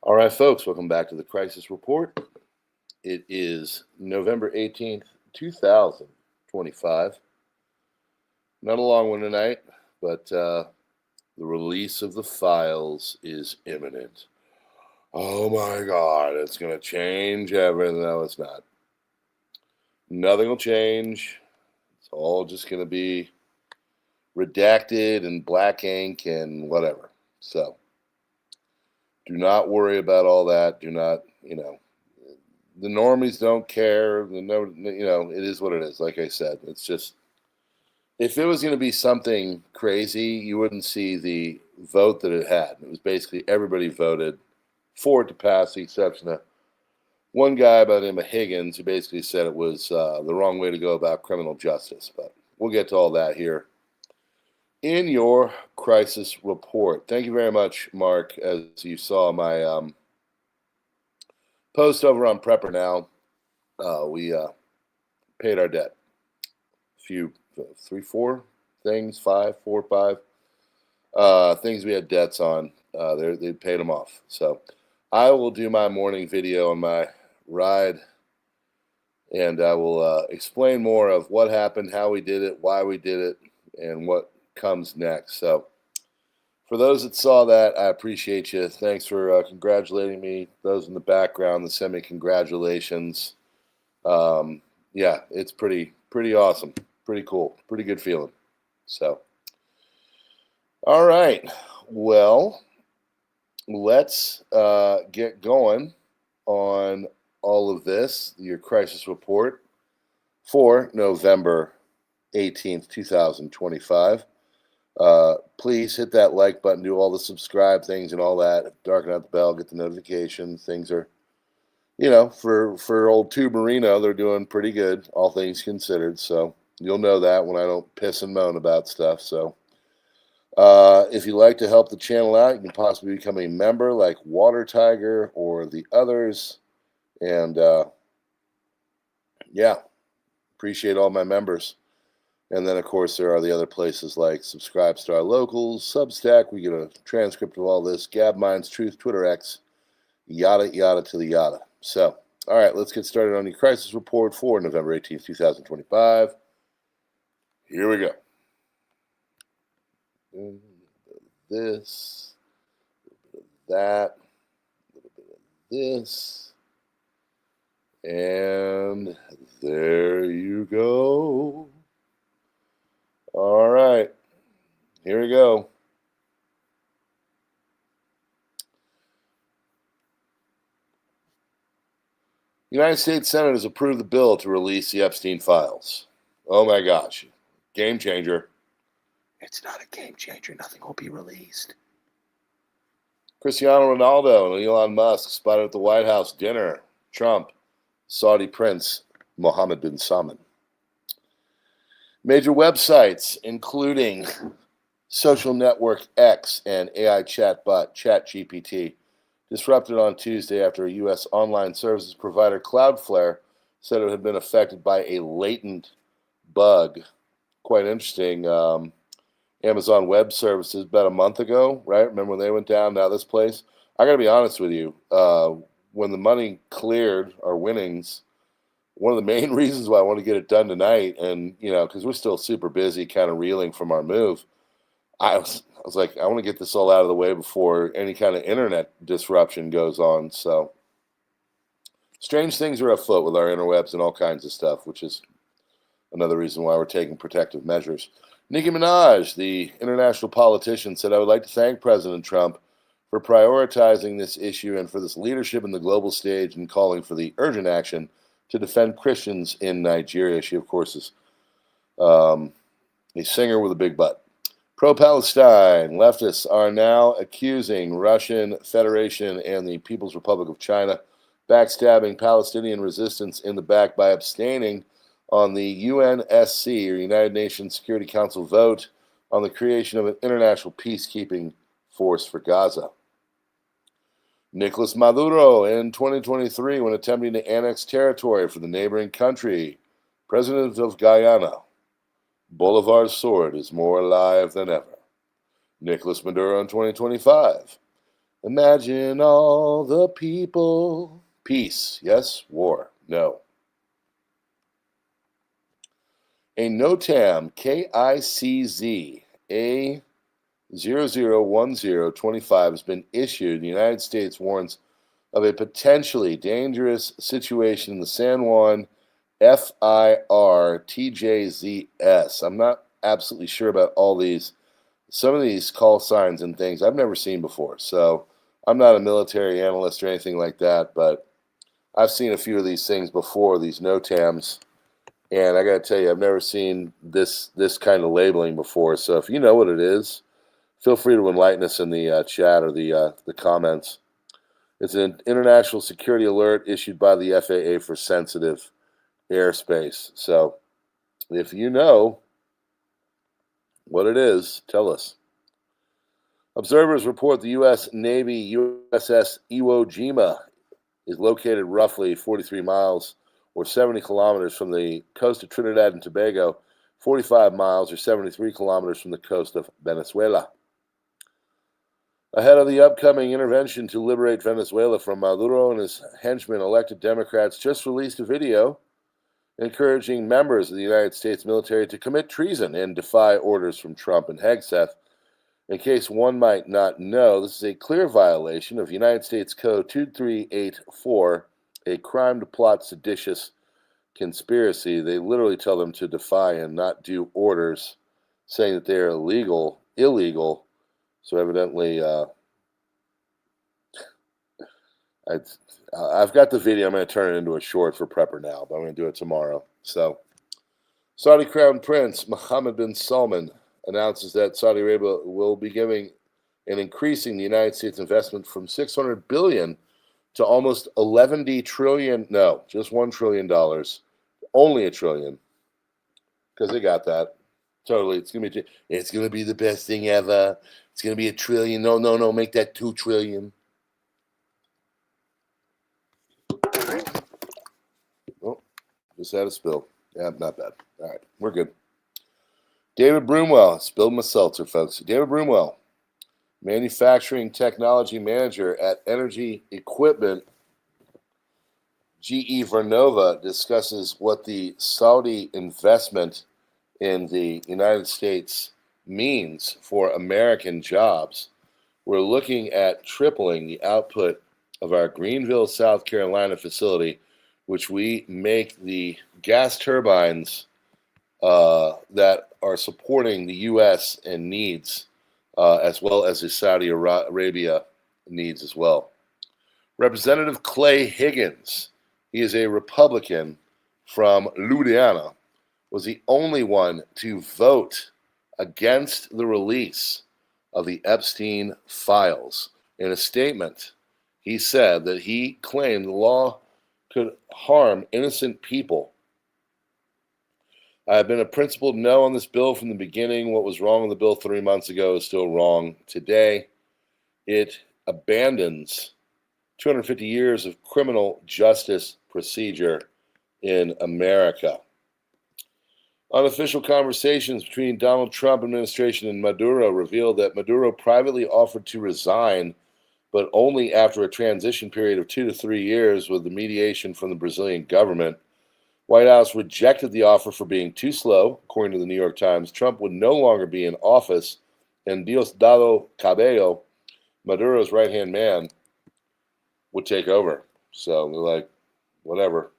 All right, folks, welcome back to the Crisis Report. It is November 18th, 2025. Not a long one tonight, but the release of the files is imminent. Oh my God, it's going to change everything. No, it's not. Nothing will change. It's all just going to be redacted in black ink and whatever. So do not worry about all that. Do not, the normies don't care. It is what it is. Like I said, it's just, if it was going to be something crazy, you wouldn't see the vote that it had. It was basically everybody voted for it to pass, the exception of one guy by the name of Higgins, who basically said it was the wrong way to go about criminal justice. But we'll get to all that here in your crisis report. Thank you very much, Mark. As you saw my post over on PrepperNow, we paid our debt. A few, 3, 4 things, 5, 4, 5 things we had debts on. They paid them off. So I will do my morning video on my ride, and I will explain more of what happened, how we did it, why we did it, and what comes next. So for those that saw that, I appreciate you. Thanks for congratulating me. Those in the background that sent me congratulations. Yeah, it's pretty awesome, pretty cool, pretty good feeling. So, all right, well, let's get going on all of this, your crisis report for November 18th, 2025. Please hit that like button, do all the subscribe things and all that, darken out the bell, get the notifications. Things are, for old Tuberino, they're doing pretty good, all things considered. So you'll know that when I don't piss and moan about stuff. So if you'd like to help the channel out, you can possibly become a member like Water Tiger or the others. And yeah, appreciate all my members. And then, of course, there are the other places like Subscribe Star Locals, Substack. We get a transcript of all this, Gab Minds, Truth, Twitter X, yada, yada to the yada. So, all right, let's get started on your crisis report for November 18th, 2025. Here we go. This, that, a little bit of this, and there you go. All right, here we go. The United States Senate has approved the bill to release the Epstein files. Oh my gosh, game changer. It's not a game changer. Nothing will be released. Cristiano Ronaldo and Elon Musk spotted at the White House dinner. Trump, Saudi Prince Mohammed bin Salman. Major websites, including social network X and AI chatbot ChatGPT, disrupted on Tuesday after a U.S. online services provider, Cloudflare, said it had been affected by a latent bug. Quite interesting. Amazon Web Services about a month ago, right? Remember when they went down? Now this place. I got to be honest with you. When the money cleared our winnings, one of the main reasons why I want to get it done tonight, and because we're still super busy, kind of reeling from our move, I was like, I want to get this all out of the way before any kind of internet disruption goes on. So strange things are afoot with our interwebs and all kinds of stuff, which is another reason why we're taking protective measures. Nicki Minaj, the international politician, said, "I would like to thank President Trump for prioritizing this issue and for this leadership in the global stage and calling for the urgent action to defend Christians in Nigeria." She, of course, is a singer with a big butt. Pro-Palestine leftists are now accusing Russian Federation and the People's Republic of China backstabbing Palestinian resistance in the back by abstaining on the UNSC, or United Nations Security Council, vote on the creation of an international peacekeeping force for Gaza. Nicolas Maduro in 2023, when attempting to annex territory for the neighboring country, President of Guyana, Bolivar's sword is more alive than ever. Nicolas Maduro in 2025. Imagine all the people. Peace. Yes. War. No. A NOTAM KICZ A001025 has been issued. The United States warns of a potentially dangerous situation in the San Juan FIRTJZS. I'm not absolutely sure about all these. Some of these call signs and things I've never seen before. So I'm not a military analyst or anything like that, but I've seen a few of these things before, these NOTAMs. And I got to tell you, I've never seen this kind of labeling before. So if you know what it is, feel free to enlighten us in the chat or the comments. It's an international security alert issued by the FAA for sensitive airspace. So if you know what it is, tell us. Observers report the U.S. Navy USS Iwo Jima is located roughly 43 miles or 70 kilometers from the coast of Trinidad and Tobago, 45 miles or 73 kilometers from the coast of Venezuela. Ahead of the upcoming intervention to liberate Venezuela from Maduro and his henchmen, elected Democrats just released a video encouraging members of the United States military to commit treason and defy orders from Trump and Hegseth. In case one might not know, this is a clear violation of United States Code 2384, a crime to plot seditious conspiracy. They literally tell them to defy and not do orders, saying that they are illegal. So evidently, I've got the video. I'm going to turn it into a short for PrepperNow, but I'm going to do it tomorrow. So, Saudi Crown Prince Mohammed bin Salman announces that Saudi Arabia will be giving and increasing the United States investment from $600 billion to almost $11 trillion. No, just $1 trillion. Only $1 trillion, because they got that. Totally, it's gonna be the best thing ever. It's gonna be $1 trillion. No, make that $2 trillion. Oh, just had a spill. Yeah, not bad. All right, we're good. David Broomwell spilled my seltzer, folks. David Broomwell, manufacturing technology manager at Energy Equipment GE Vernova, discusses what the Saudi investment in the United States means for American jobs. We're looking at tripling the output of our Greenville, South Carolina facility, which we make the gas turbines that are supporting the U.S. and needs, as well as the Saudi Arabia needs as well. Representative Clay Higgins, he is a Republican from Louisiana, was the only one to vote against the release of the Epstein files. In a statement, he said that he claimed the law could harm innocent people. I have been a principled no on this bill from the beginning. What was wrong with the bill 3 months ago is still wrong today. It abandons 250 years of criminal justice procedure in America. Unofficial conversations between Donald Trump administration and Maduro revealed that Maduro privately offered to resign, but only after a transition period of 2 to 3 years with the mediation from the Brazilian government. White House rejected the offer for being too slow. According to the New York Times, Trump would no longer be in office, and Diosdado Cabello, Maduro's right-hand man, would take over. So they're like, whatever.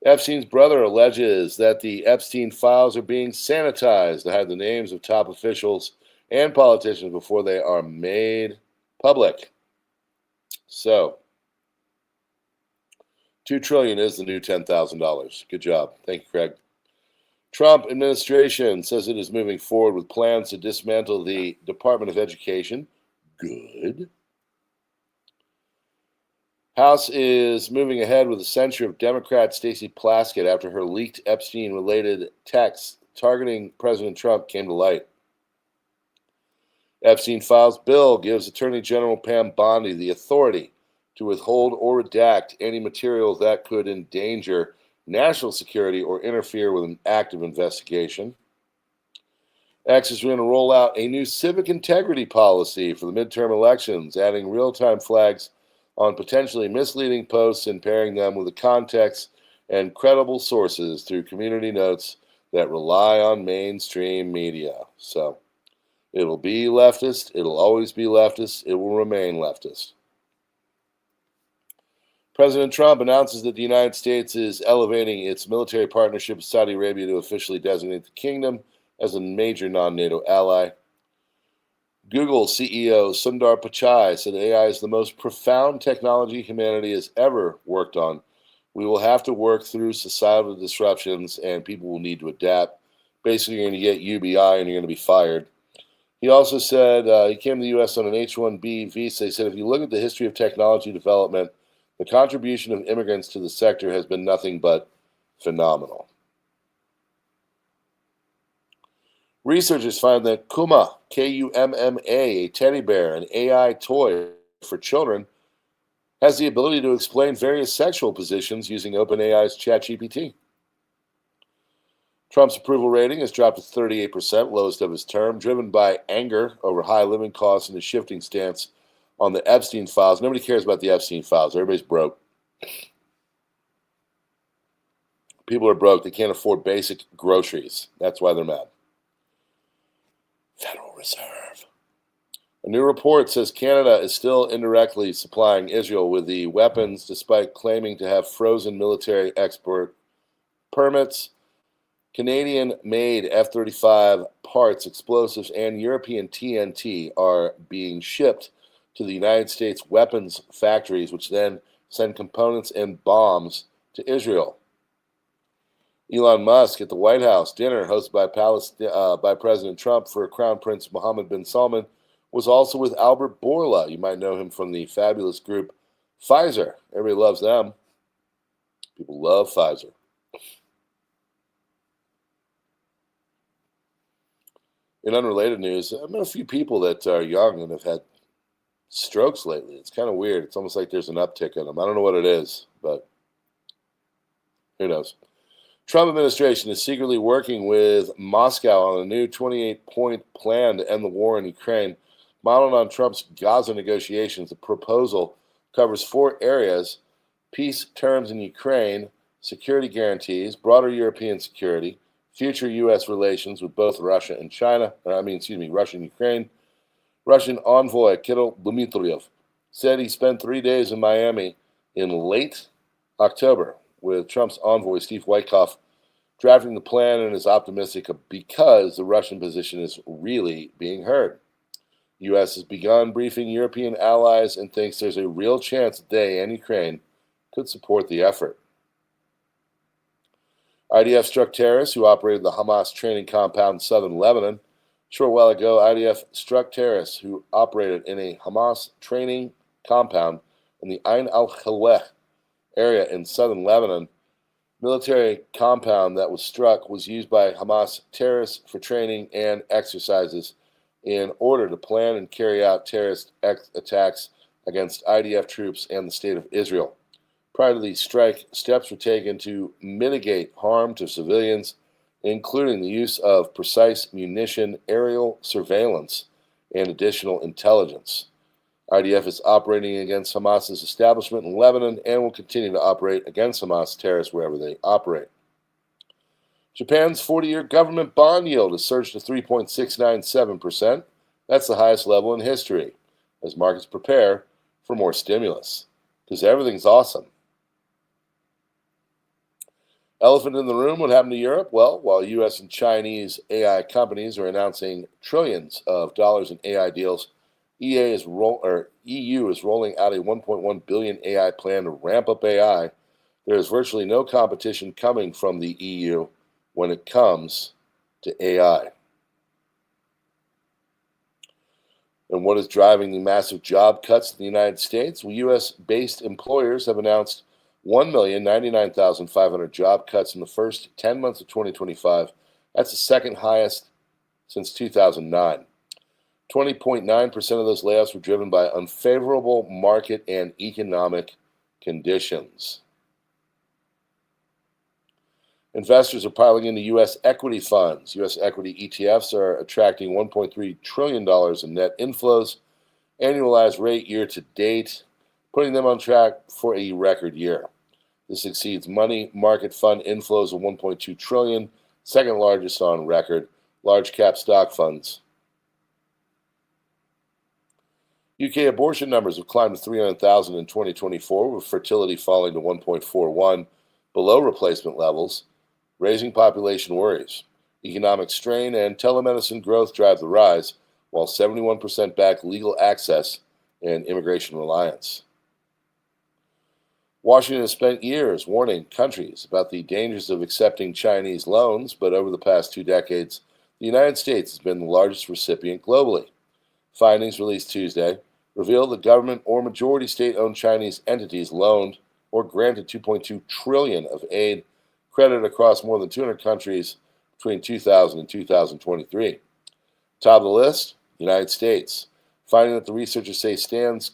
Epstein's brother alleges that the Epstein files are being sanitized to hide the names of top officials and politicians before they are made public. So, $2 trillion is the new $10,000. Good job. Thank you, Craig. Trump administration says it is moving forward with plans to dismantle the Department of Education. Good. House is moving ahead with the censure of Democrat Stacey Plaskett after her leaked Epstein-related texts targeting President Trump came to light. Epstein files bill gives Attorney General Pam Bondi the authority to withhold or redact any materials that could endanger national security or interfere with an active investigation. X is going to roll out a new civic integrity policy for the midterm elections, adding real-time flags on potentially misleading posts and pairing them with the context and credible sources through community notes that rely on mainstream media. So it'll be leftist. It'll always be leftist. It will remain leftist. President Trump announces that the United States is elevating its military partnership with Saudi Arabia to officially designate the kingdom as a major non-NATO ally. Google CEO Sundar Pichai said AI is the most profound technology humanity has ever worked on. We will have to work through societal disruptions and people will need to adapt. Basically, you're going to get UBI and you're going to be fired. He also said he came to the U.S. on an H-1B visa. He said, if you look at the history of technology development, the contribution of immigrants to the sector has been nothing but phenomenal. Researchers find that Kuma, Kumma, a teddy bear, an AI toy for children, has the ability to explain various sexual positions using OpenAI's ChatGPT. Trump's approval rating has dropped to 38%, lowest of his term, driven by anger over high living costs and a shifting stance on the Epstein files. Nobody cares about the Epstein files. Everybody's broke. People are broke. They can't afford basic groceries. That's why they're mad. Federal Reserve. A new report says Canada is still indirectly supplying Israel with the weapons despite claiming to have frozen military export permits. Canadian-made F-35 parts, explosives, and European TNT are being shipped to the United States weapons factories, which then send components and bombs to Israel. Elon Musk at the White House dinner hosted by President Trump for Crown Prince Mohammed bin Salman was also with Albert Bourla. You might know him from the fabulous group Pfizer. Everybody loves them. People love Pfizer. In unrelated news, I've met a few people that are young and have had strokes lately. It's kind of weird. It's almost like there's an uptick in them. I don't know what it is, but who knows? Trump administration is secretly working with Moscow on a new 28-point plan to end the war in Ukraine. Modeled on Trump's Gaza negotiations, the proposal covers 4 areas: peace terms in Ukraine, security guarantees, broader European security, future U.S. relations with both Russia and Russia and Ukraine. Russian envoy Kirill Dmitriev said he spent 3 days in Miami in late October with Trump's envoy Steve Witkoff drafting the plan, and is optimistic because the Russian position is really being heard. The U.S. has begun briefing European allies and thinks there's a real chance that they and Ukraine could support the effort. IDF struck terrorists who operated the Hamas training compound in southern Lebanon. A short while ago, IDF struck terrorists who operated in a Hamas training compound in the Ain al-Khalweh area in southern Lebanon. Military compound that was struck was used by Hamas terrorists for training and exercises in order to plan and carry out terrorist attacks against IDF troops and the State of Israel. Prior to the strike, steps were taken to mitigate harm to civilians, including the use of precise munition, aerial surveillance, and additional intelligence. IDF is operating against Hamas's establishment in Lebanon and will continue to operate against Hamas terrorists wherever they operate. Japan's 40-year government bond yield has surged to 3.697%. That's the highest level in history, as markets prepare for more stimulus, because everything's awesome. Elephant in the room, what happened to Europe? Well, while U.S. and Chinese AI companies are announcing trillions of dollars in AI deals, EU is rolling out a $1.1 billion AI plan to ramp up AI. There is virtually no competition coming from the EU when it comes to AI. And what is driving the massive job cuts in the United States? Well, U.S.-based employers have announced 1,099,500 job cuts in the first 10 months of 2025. That's the second highest since 2009. 20.9% of those layoffs were driven by unfavorable market and economic conditions. Investors are piling into U.S. equity funds. U.S. equity ETFs are attracting $1.3 trillion in net inflows, annualized rate year to date, putting them on track for a record year. This exceeds money market fund inflows of $1.2 trillion, second largest on record. Large cap stock funds. UK abortion numbers have climbed to 300,000 in 2024, with fertility falling to 1.41, below replacement levels, raising population worries. Economic strain and telemedicine growth drive the rise, while 71% back legal access and immigration reliance. Washington has spent years warning countries about the dangers of accepting Chinese loans, but over the past 2 decades, the United States has been the largest recipient globally. Findings released Tuesday reveal that government or majority state-owned Chinese entities loaned or granted $2.2 trillion of aid credit across more than 200 countries between 2000 and 2023. Top of the list, United States, finding that the researchers say stands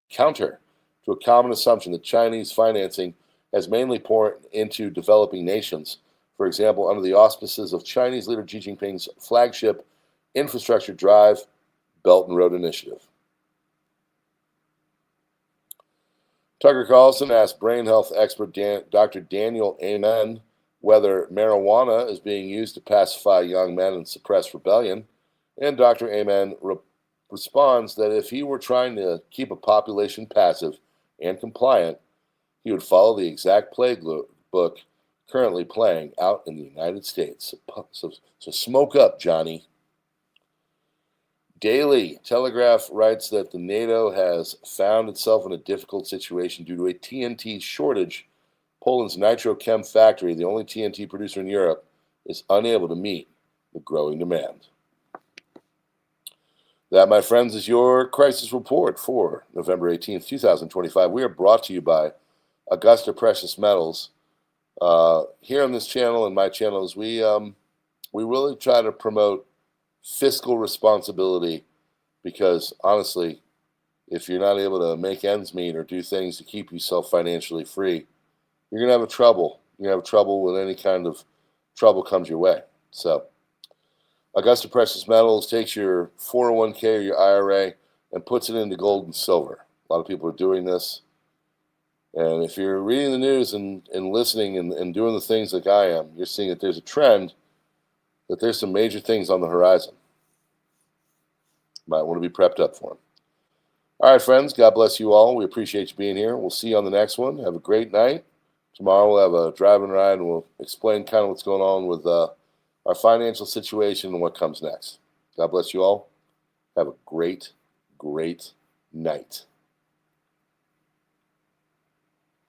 counter to a common assumption that Chinese financing has mainly poured into developing nations, for example, under the auspices of Chinese leader Xi Jinping's flagship infrastructure drive, Belt and Road Initiative. Tucker Carlson asked brain health expert Dr. Daniel Amen whether marijuana is being used to pacify young men and suppress rebellion, and Dr. Amen responds that if he were trying to keep a population passive and compliant, he would follow the exact playbook currently playing out in the United States. So smoke up, Johnny. Daily Telegraph writes that the NATO has found itself in a difficult situation due to a TNT shortage. Poland's Nitrochem factory, the only TNT producer in Europe, is unable to meet the growing demand. That, my friends, is your crisis report for November 18th, 2025. We are brought to you by Augusta Precious Metals. Here on this channel and my channels, we really try to promote fiscal responsibility, because honestly, if you're not able to make ends meet or do things to keep yourself financially free, you're gonna have trouble. You're gonna have trouble when any kind of trouble comes your way. So Augusta Precious Metals takes your 401k or your IRA and puts it into gold and silver. A lot of people are doing this. And if you're reading the news and listening and doing the things like I am, you're seeing that there's a trend, that there's some major things on the horizon. Might want to be prepped up for them. All right, friends, God bless you all. We appreciate you being here. We'll see you on the next one. Have a great night. Tomorrow we'll have a drive and ride, and we'll explain kind of what's going on with our financial situation and what comes next. God bless you all. Have a great, great night.